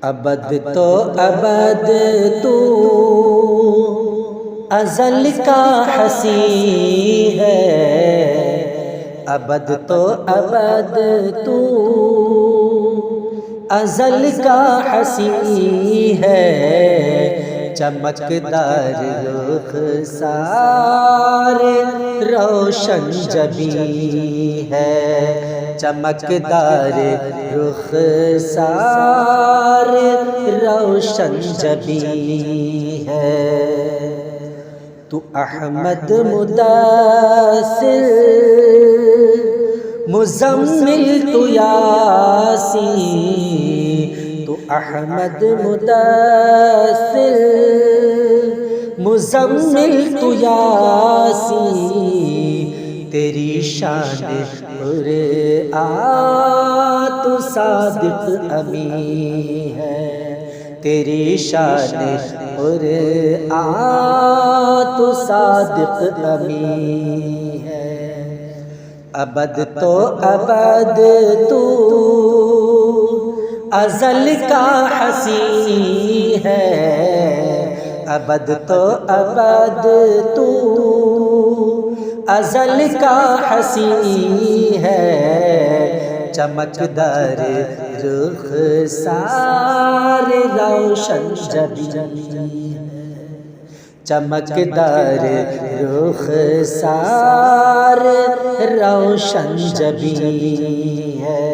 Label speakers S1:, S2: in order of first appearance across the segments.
S1: ابد تو ابد تو ازل کا حسین ہے، ابد تو ابد تو ازل کا حسین ہے، چمکدار رخ سارے روشن جبیں ہے، چمکدار رخ سارے روشن جبیں ہے۔ تو احمد مدثر مزمل تو یاسین، تو احمد مدثر مزمل تو یاسین، تیری شان قرآن تو صادق امین ہے، تیری شان قرآن تو صادق امین ہے۔ ابد تو ابد تو ازل کا حسین ہے، ابد تو ابد تو ازل کا حسین ہے، چمکدار رخ سارے روشن جبیں، چمکدار رخ سارے روشن جبیں ہے۔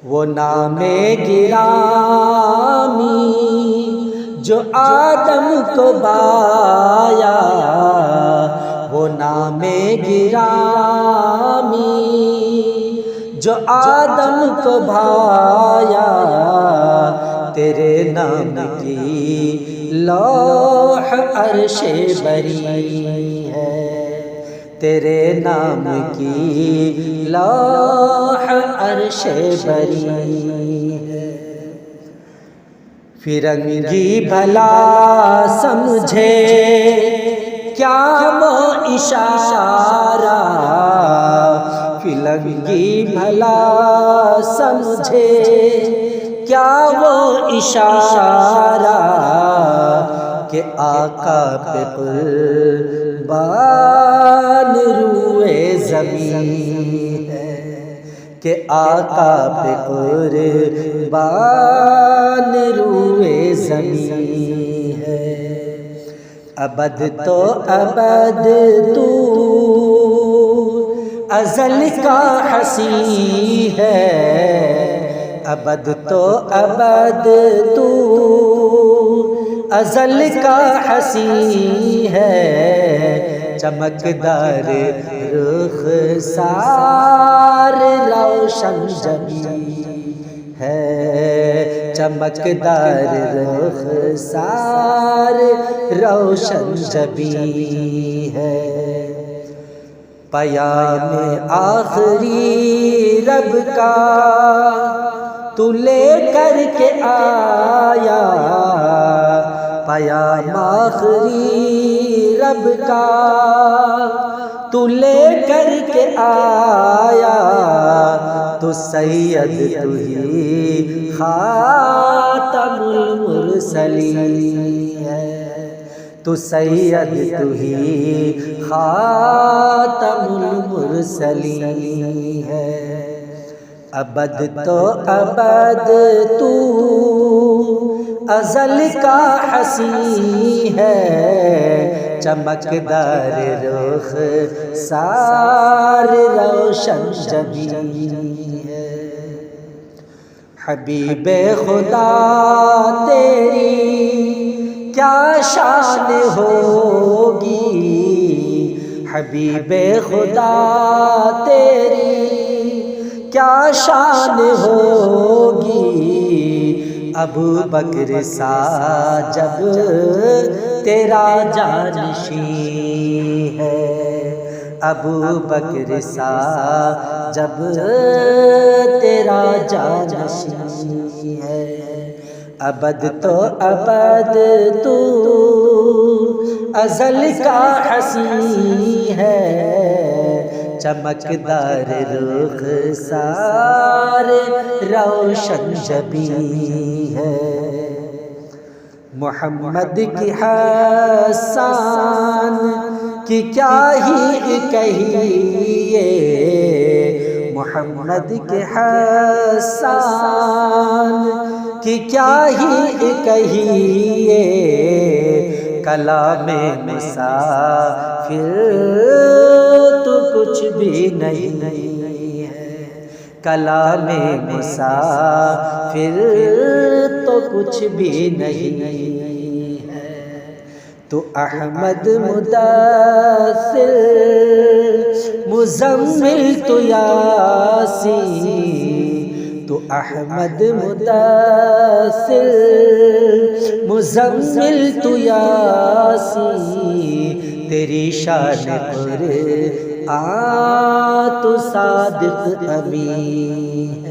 S1: وہ نام گرامی جو آدم کو بایا، وہ نام گرامی جو آدم کو بھایا، تیرے نام کی لوح عرش بری ہے، تیرے نام کی لوح عرش بری ہے۔ فرنگی بھلا سمجھے کیا وہ اشارہ، فرنگی بھلا سمجھے کیا وہ اشارہ، کہ آقا پہ قربان روئے زمین ہے، کہ آقا پہ قربان روئے زمین ہے۔ ابد تو ابد تو ازل کا حسین ہے، ابد تو ابد تو ازل کا حسین ہے، چمکدار رخ سارے روشن جبیں ہے، چمکدار رخ سارے روشن جبیں ہے۔ پیام آخری رب کا تو لے کر کے آیا، پیام آخری رب کا تو لے کر کے آیا، تو سید تو ہی خاتم المرسلین ہے، تو سید تو ہی خاتم المرسلین ہے۔ ابد تو ابد تو ازل کا حسین ہے، چمکدار رخ سارے روشن جبیں ہے۔ حبیب خدا تیری کیا شان ہوگی، حبیب خدا تیری کیا شان ہوگی، ابو بکر سا جب تیرا جانشین ہے، ابو بکر سا جب تیرا جانشین ہے۔ ابد تو ابد تو ازل کا حسین ہے، چمکدار رخسار روشن جبیں ہے، محمد کی حسان کی کیا ہی کہیے، محمد کے حسان کی کیا ہی کہیے، کلام مسافر تو کچھ بھی نہیں ہے، کلام مسافر تو کچھ بھی نہیں ہے، تو احمد مدثر مزمل تو یاسین، تو احمد مدثر مزمل تو یاسین، تیری شان قرآن تو صادق امین